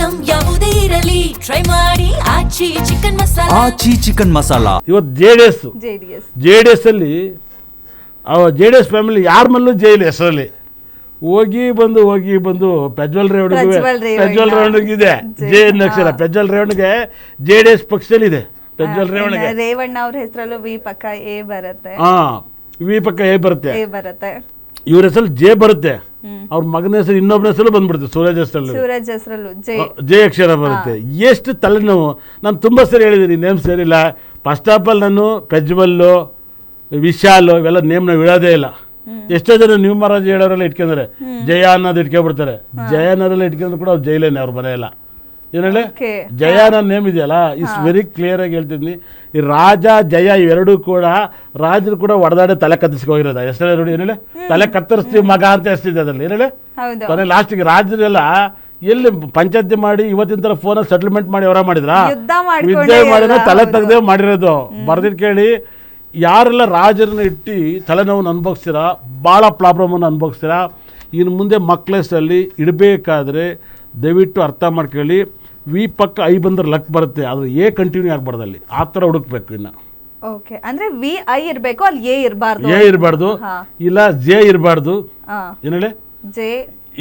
Item ಯಾವುದೇ ಇರಲಿ try ಮಾಡಿ ಆಚಿ ಚಿಕನ್ ಮಸಾಲಾ. ಆಚಿ ಚಿಕನ್ ಮಸಾಲಾ. ಇವತ್ತು ಜೆ ಡಿ ಎಸ್ ಅಲ್ಲಿ JDS ಫ್ಯಾಮಿಲಿ ಯಾರ ಮಲ್ಲೂ ಜೈಲು ಹೆಸರಲ್ಲಿ ಹೋಗಿ ಬಂದು ಪ್ರಜ್ವಲ್ ರೇವಣ್ಣಿಗಿದೆ ಜೆ ಅಕ್ಷರ. ಪ್ರಜ್ವಲ್ ರೇವಣ್ಣಿಗೆ JDS ಪಕ್ಷದಲ್ಲಿ ಇದೆ. ಪ್ರಜ್ವಲ್ ರೇವಣ್ಣ ಅವ್ರ ಹೆಸರಲ್ಲೂ ವಿ ಪಕ್ಕ ಎ ಬರುತ್ತೆ. ವಿ ಪಕ್ಕ ಎ ಬರುತ್ತೆ. ಇವ್ರ ಹೆಸರು ಜೆ ಬರುತ್ತೆ. ಅವ್ರ ಮಗನ ಹೆಸರು ಇನ್ನೊಬ್ಬನ ಹೆಸರು ಬಂದ್ಬಿಡುತ್ತೆ. ಸೂರಜ್ ಹೆಸರಲ್ಲಿ ಜೆ ಅಕ್ಷರ ಬರುತ್ತೆ. ಎಷ್ಟು ತಲೆನೋವು. ನಾನು ತುಂಬ ಸರಿ ಹೇಳಿದ್ದೀನಿ ನೇಮ್ ಸರಿಯಿಲ್ಲ. ಫಸ್ಟ್ ಆಫ್ ಆಲ್ ನಾನು ಪ್ರಜ್ವಲ್ಲು ವಿಶಾಲು ಇವೆಲ್ಲ ನೇಮ್ನ ಇಡೋದೇ ಇಲ್ಲ. ಎಷ್ಟೋ ಜನ ನ್ಯೂ ಮಹಾರಾಜ್ ಹೇಳೋರೆಲ್ಲ ಇಟ್ಕೊಂಡ್ರೆ ಜಯ ಅನ್ನೋದು ಇಟ್ಕೊಂಡ್ಬಿಡ್ತಾರೆ. ಜಯ ಅನ್ನೋರೆಲ್ಲ ಇಟ್ಕೊಂಡ್ರು ಕೂಡ ಅವ್ರು ಜೈಲೇನೆ ಅವ್ರ ಮನೆಯಲ್ಲ. ಏನು ಹೇಳಿ ಜಯ ಅನ್ನೋ ನೇಮ್ ಇದೆಯಲ್ಲ ಇಸ್ ವೆರಿ ಕ್ಲಿಯರ್ ಆಗಿ ಹೇಳ್ತಿದ್ದೀನಿ. ಈ ರಾಜ ಜಯ ಇವೆರಡೂ ಕೂಡ ರಾಜರು ಕೂಡ ಹೊಡೆದಾಡಿ ತಲೆ ಕತ್ತರಿಸ್ಕೋಗಿರೋದ ಹೆಸರು ನೋಡಿ. ಏನು ಹೇಳಿ ತಲೆ ಕತ್ತರಿಸ್ತೀವಿ ಮಗ ಅಂತ ಹೆಸರಿದೆ ಅದರಲ್ಲಿ. ಏನು ಹೇಳಿ ಕೊನೆ ಲಾಸ್ಟಿಗೆ ರಾಜರೆಲ್ಲ ಎಲ್ಲಿ ಪಂಚಾಯತಿ ಮಾಡಿ ಇವತ್ತಿನ ಥರ ಫೋನಲ್ಲಿ ಸೆಟಲ್ಮೆಂಟ್ ಮಾಡಿ ಅವರ ಮಾಡಿದ್ರ ಯುದ್ಧ ಮಾಡಿದ್ರೆ ತಲೆ ತೆಗ್ದೇ ಮಾಡಿರೋದು. ಬರ್ದಿಟ್ಟು ಕೇಳಿ ಯಾರೆಲ್ಲ ರಾಜರನ್ನ ಇಟ್ಟು ತಲೆನೋವನ್ನು ಅನುಭವಿಸ್ತೀರಾ, ಭಾಳ ಪ್ರಾಬ್ಲಮನ್ನು ಅನುಭವಿಸ್ತೀರಾ. ಇನ್ನು ಮುಂದೆ ಮಕ್ಳಲ್ಲಿ ಇಡಬೇಕಾದ್ರೆ ದಯವಿಟ್ಟು ಅರ್ಥ ಮಾಡ್ಕೊಳ್ಳಿ. ವಿ ಪಕ್ಕ ಐ ಬಂದ್ರೆ ಲಕ್ ಬರುತ್ತೆ, ಆದರೆ ಎ ಕಂಟಿನ್ಯೂ ಆಗಬಾರ್ದು. ಅಲ್ಲಿ ಆ ಥರ ಹುಡುಕ್ಬೇಕು. ಇನ್ನು ಅಂದ್ರೆ ವಿ ಐ ಇರಬೇಕು, ಅಲ್ಲಿ ಎ ಇರಬಾರ್ದು, ಇಲ್ಲ ಜೆ ಇರಬಾರ್ದು. ಏನು ಹೇಳಿ ಜೆ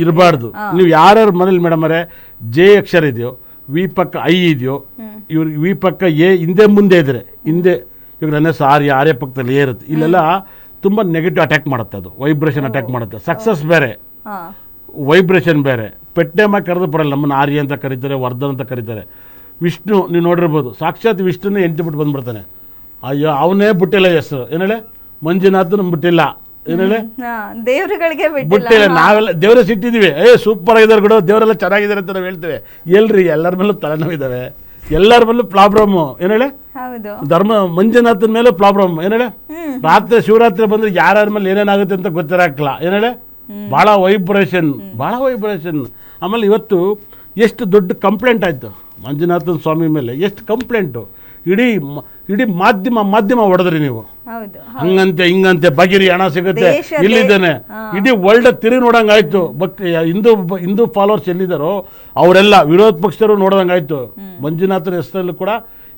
ಇರಬಾರ್ದು. ನೀವು ಯಾರ್ಯಾರ ಮನೇಲಿ ಮೇಡಮ್ ಅವರೇ ಜೆ ಅಕ್ಷರ ಇದೆಯೋ, ವಿ ಪಕ್ಕ ಐ ಇದೆಯೋ, ಇವ್ರಿಗೆ ವಿ ಪಕ್ಕ ಎ ಹಿಂದೆ ಮುಂದೆ ಇದ್ರೆ ಹಿಂದೆ ಇವಾಗ ನನ್ನ ಹೆಸರು ಆರ್ಯ ಪಕ್ಕದಲ್ಲಿ ಎ ಇರುತ್ತೆ. ಇಲ್ಲೆಲ್ಲ ತುಂಬ ನೆಗೆಟಿವ್ ಅಟ್ಯಾಕ್ ಮಾಡುತ್ತೆ. ಅದು ವೈಬ್ರೇಷನ್ ಅಟ್ಯಾಕ್ ಮಾಡುತ್ತೆ. ಸಕ್ಸಸ್ ಬೇರೆ, ವೈಬ್ರೇಷನ್ ಬೇರೆ. ಪೆಟ್ಟೆಮ್ಮ ಕರೆದು ಬರಲ್ಲ. ನಮ್ಮನ್ನು ಆರ್ಯ ಅಂತ ಕರೀತಾರೆ, ವರ್ಧನ್ ಅಂತ ಕರೀತಾರೆ. ವಿಷ್ಣು ನೀವು ನೋಡಿರ್ಬೋದು, ಸಾಕ್ಷಾತ್ ವಿಷ್ಣುನೇ ಎಂಟು ಬಿಟ್ಟು ಬಂದ್ಬಿಡ್ತಾನೆ. ಅಯ್ಯೋ ಅವನೇ ಬಿಟ್ಟಿಲ್ಲ ಹೆಸರು. ಏನು ಹೇಳಿ ಮಂಜುನಾಥ್ ಬಿಟ್ಟಿಲ್ಲ. ಏನು ಹೇಳಿ ಬಿಟ್ಟಿಲ್ಲ. ನಾವೆಲ್ಲ ದೇವ್ರ ಸಿಟ್ಟಿದ್ದೀವಿ. ಸೂಪರ್ ಆಗಿದ್ದಾರೆ ಕೂಡ ದೇವರೆಲ್ಲ ಚೆನ್ನಾಗಿದ್ದಾರೆ ಅಂತ ನಾವು ಹೇಳ್ತೇವೆ. ಎಲ್ರಿ ಎಲ್ಲರ ಮೇಲೂ ತಲೆನೋವಿದ್ದಾವೆ, ಎಲ್ಲರ ಮೇಲೂ ಪ್ರಾಬ್ಲಮ್ಮು. ಏನು ಹೇಳಿ ಧರ್ಮ ಮಂಜುನಾಥನ ಮೇಲೆ ಪ್ರಾಬ್ಲಮ್. ಏನು ಹೇಳಿ ರಾತ್ರಿ ಶಿವರಾತ್ರಿ ಬಂದ್ರೆ ಯಾರ್ಯಾರ ಮೇಲೆ ಏನೇನಾಗುತ್ತೆ ಅಂತ ಗೊತ್ತಿರಕ್ಕಿಲ್ಲ. ಏನು ಹೇಳಿ ಭಾಳ ವೈಬ್ರೇಷನ್. ಆಮೇಲೆ ಇವತ್ತು ಎಷ್ಟು ದೊಡ್ಡ ಕಂಪ್ಲೇಂಟ್ ಆಯಿತು ಮಂಜುನಾಥನ ಸ್ವಾಮಿ ಮೇಲೆ. ಎಷ್ಟು ಕಂಪ್ಲೇಂಟು. ಇಡೀ ಮಾಧ್ಯಮ ಹೊಡೆದ್ರಿ ನೀವು. ಹಂಗಂತೆ ಹಿಂಗಂತೆ ಬಗಿರಿ ಹಣ ಸಿಗುತ್ತೆ ಇಲ್ಲಿದ್ದಾನೆ. ಇಡೀ ವರ್ಲ್ಡ್ ತಿರುಗಿ ನೋಡಂಗೆ ಆಯ್ತು. ಹಿಂದೂ ಫಾಲೋವರ್ಸ್ ಎಲ್ಲಿದ್ದಾರೋ ಅವರೆಲ್ಲ ವಿರೋಧ ಪಕ್ಷರು ನೋಡ್ದಂಗೆ ಆಯ್ತು. ಮಂಜುನಾಥನ ಹೆಸರಲ್ಲೂ ಕೂಡ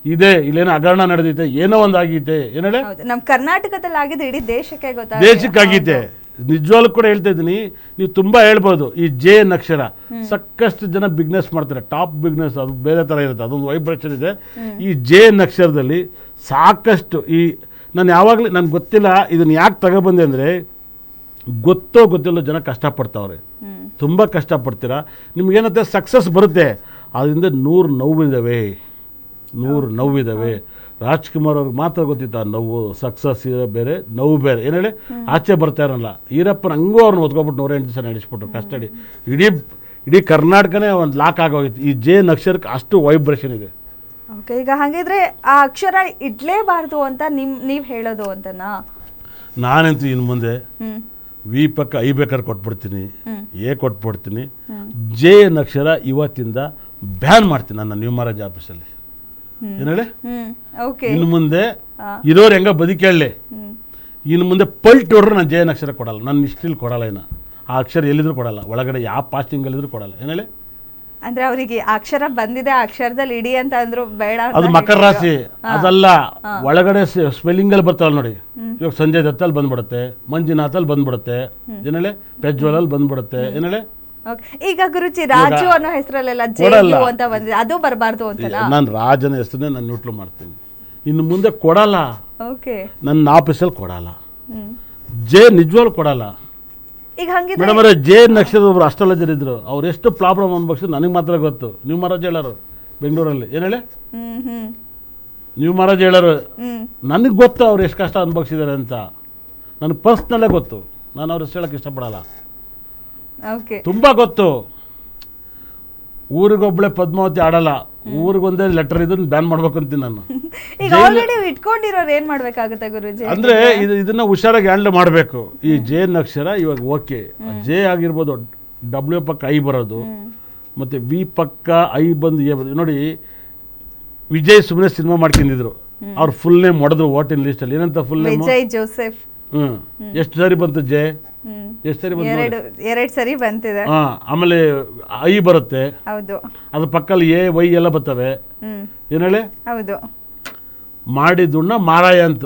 ಇದೆ ಇಲ್ಲೇನೋ ಹಗರಣ ನಡೆದೈತೆ, ಏನೋ ಒಂದು ಆಗೈತೆ. ಏನು ಹೇಳಿ ನಮ್ಮ ಕರ್ನಾಟಕದಲ್ಲಿ ಆಗಿದ್ದು ಇಡೀ ದೇಶಕ್ಕಾಗೈತೆ. ನಿಜವಾಗ್ಲೂ ಕೂಡ ಹೇಳ್ತಾ ಇದ್ದೀನಿ. ನೀವು ತುಂಬ ಹೇಳ್ಬೋದು. ಈ ಜೆ ಅಕ್ಷರ ಸಾಕಷ್ಟು ಜನ ಬಿಸ್ನೆಸ್ ಮಾಡ್ತಾರೆ, ಟಾಪ್ ಬಿಸ್ನೆಸ್. ಅದು ಬೇರೆ ಥರ ಇರುತ್ತೆ, ಅದೊಂದು ವೈಬ್ರೇಷನ್ ಇದೆ. ಈ ಜೆ ಅಕ್ಷರದಲ್ಲಿ ಸಾಕಷ್ಟು ನಾನು ಯಾವಾಗಲೂ ನನಗೆ ಗೊತ್ತಿಲ್ಲ ಇದನ್ನು ಯಾಕೆ ತಗೊಬಂದೆ ಅಂದರೆ, ಗೊತ್ತಿಲ್ಲ ಜನ ಕಷ್ಟಪಡ್ತಾವ್ರೆ, ತುಂಬ ಕಷ್ಟಪಡ್ತೀರಾ. ನಿಮ್ಗೇನಂತೆ ಸಕ್ಸಸ್ ಬರುತ್ತೆ, ಅದರಿಂದ 100 ನೋವಿದ್ದಾವೆ. ರಾಜ್ಕುಮಾರ್ ಅವ್ರಿಗೆ ಮಾತ್ರ ಗೊತ್ತಿತ್ತು ಆ ನೋವು. ಸಕ್ಸಸ್ ಬೇರೆ, ನೋವು ಬೇರೆ. ಏನು ಹೇಳಿ ಆಚೆ ಬರ್ತಾ ಇರಲ್ಲ. ಈರಪ್ಪನ ಹಂಗೂ ಅವ್ರನ್ನ ಹೊತ್ಕೊಬಿಟ್ಟು 108 ದಿವಸ ನಡೆಸ್ಬಿಟ್ರು ಕಸ್ಟಡಿ. ಇಡೀ ಕರ್ನಾಟಕನೇ ಒಂದು ಲಾಕ್ ಆಗೋಗಿತ್ತು. ಈ ಜೆ ಅಕ್ಷರಕ್ಕೆ ಅಷ್ಟು ವೈಬ್ರೇಷನ್ ಇದೆ. ಈಗ ಹಾಗಿದ್ರೆ ಆ ಅಕ್ಷರ ಇಡ್ಲೇಬಾರ್ದು ಅಂತ ನೀವು ಹೇಳೋದು ಅಂತನಾ? ನಾನಂತೂ ಇನ್ನು ಮುಂದೆ ವಿ ಪಕ್ಕ ಐ ಬೇಕಾದ್ರೆ ಕೊಟ್ಬಿಡ್ತೀನಿ, ಎ ಕೊಟ್ಬಿಡ್ತೀನಿ. ಜೆ ಅಕ್ಷರ ಇವತ್ತಿಂದ ಬ್ಯಾನ್ ಮಾಡ್ತೀನಿ ನನ್ನ ನ್ಯೂ ಮಹಾರಾಜ್ ಆಫೀಸಲ್ಲಿ. ಏನು ಹೇಳಿ ಇನ್ನು ಮುಂದೆ ಇರೋರು ಹೆಂಗ ಬದುಕೇಳಿ. ಇನ್ನು ಮುಂದೆ ಪಲ್ಟ್ ಹೊಡ್ರು ನಾನು ಜೆ ಅಕ್ಷರ ಕೊಡಲ್ಲ. ನನ್ನ ಇಷ್ಟಿಲ್ ಕೊಡಲ್ಲ. ಇನ್ನು ಆ ಅಕ್ಷರ ಎಲ್ಲಿದ್ರು ಕೊಡಲ್ಲ, ಒಳಗಡೆ ಯಾವ ಪಾಸ್ಟಿಂಗಲ್ಲಿದ್ರು ಕೊಡಲ್ಲ. ಏನು ಹೇಳಿ ಅಂದ್ರೆ ಅವರಿಗೆ ಅಕ್ಷರ ಬಂದಿದೆ, ಅಕ್ಷರದಲ್ಲಿ ಇಡಿ ಅಂತ ಅಂದ್ರು ಬೇಡ. ಅದು ಮಕರ ರಾಶಿ ಅದಲ್ಲ, ಒಳಗಡೆ ಸ್ಪೆಲ್ಲಿಂಗ್ ಅಲ್ಲಿ ಬರ್ತಾವಲ್ಲ ನೋಡಿ. ಇವಾಗ ಸಂಜಯ್ ದತ್ತಲ್ಲಿ ಬಂದ್ಬಿಡುತ್ತೆ, ಮಂಜುನಾಥಲ್ಲಿ ಬಂದ್ಬಿಡುತ್ತೆ, ಏನೇಳಿ ಪ್ರಜ್ವಲಲ್ಲಿ ಬಂದ್ಬಿಡುತ್ತೆ. ಏನೇಳಿ ಈಗ ಗುರುಜಿ ರಾಜು ಅನ್ನೋ ಹೆಸರಲ್ಲೆಲ್ಲ ಅಂತ ಬಂದಿದೆ, ಅದು ಬರಬಾರ್ದು ಅಂತ. ನಾನು ರಾಜನ ಹೆಸರನ್ನೇ ನಾನು ನ್ಯೂಟ್ರಲ್ ಮಾಡ್ತೀನಿ. ಇನ್ನು ಮುಂದೆ ಕೊಡಲ್ಲ, ನನ್ನ ಆಫೀಸಲ್ಲಿ ಕೊಡಲ್ಲ. ಜೆ ನಿಜವಾಗ್ಲೂ ಕೊಡಲ್ಲ. ಮೇಡಮ್ ಅವರೇ ಜೆ ಅಕ್ಷರದ ಒಬ್ರು ಅಸ್ಟ್ರಾಲಜರ್ ಇದ್ರು, ಅವ್ರು ಎಷ್ಟು ಪ್ರಾಬ್ಲಮ್ ಅನ್ಭವಿಸಿದ್ರು ನನಗೆ ಮಾತ್ರ ಗೊತ್ತು. ನ್ಯೂ ಮಹಾರಾಜ್ ಹೇಳೋರು ಬೆಂಗಳೂರಲ್ಲಿ. ಏನು ಹೇಳಿ ನ್ಯೂ ಮಹಾರಾಜ್ ಹೇಳೋರು ನನಗೆ ಗೊತ್ತು ಅವ್ರು ಎಷ್ಟು ಕಷ್ಟ ಅನುಭವಿಸಿದ್ದಾರೆ ಅಂತ. ನನಗೆ ಪರ್ಸ್ನಲ್ಲೇ ಗೊತ್ತು. ನಾನು ಅವ್ರ ಹೆಸರು ಹೇಳಕ್ಕೆ ಇಷ್ಟಪಡಲ್ಲ, ತುಂಬ ಗೊತ್ತು. ಊರಿಗೊಬ್ಳೆ ಪದ್ಮಾವತಿ ಆಡಲ್ಲ, ಊರಿಗೊಂದೇ ಲೆಟರ್ ಇದನ್ನ ಬ್ಯಾನ್ ಮಾಡ್ಬೇಕು ಅಂತೀನಿ ನಾನು. ಅಂದ್ರೆ ಇದನ್ನ ಹುಷಾರಾಗಿ ಹ್ಯಾಂಡಲ್ ಮಾಡಬೇಕು. ಈ ಜೆ ಅಕ್ಷರ ಇವಾಗ ಓಕೆ, ಜೆ ಆಗಿರ್ಬೋದು, ಡಬ್ಲ್ಯೂ ಪಕ್ಕ ಐ ಬರೋದು, ಮತ್ತೆ ವಿ ಪಕ್ಕ ಐ ಬಂದು ಎ ಬರೋದು. ನೋಡಿ ವಿಜಯ್ ಸುಮ್ಮನೆ ಸಿನಿಮಾ ಮಾಡ್ಕೊಂಡಿದ್ರು, ಅವ್ರ ಫುಲ್ ನೇಮ್ ಹೊಡೆದ್ರು ಓಟಿನ ಲಿಸ್ಟ್ ಅಲ್ಲಿ. ಏನಂತ ಫುಲ್ ನೇಮ್? ಹ್ಮ್ ಎಷ್ಟು ಸರಿ ಬಂತು ಜೆ ಹ್ಮ್ ಎಷ್ಟು ಸರಿ ಬಂತು ಎರಡ್ ಸರಿ ಬಂತಿದೆ. ಆಮೇಲೆ ಐ ಬರುತ್ತೆ, ಹೌದು. ಅದ್ರ ಪಕ್ಕಲ್ಲಿ ಎ ವೈ ಎಲ್ಲ ಬರ್ತವೆ. ಹ್ಮ್ ಏನ್ ಹೇಳಿ ಹೌದು. ಮಾಡಿದುಣ್ಣ ಮಾರಾಯ ಅಂತ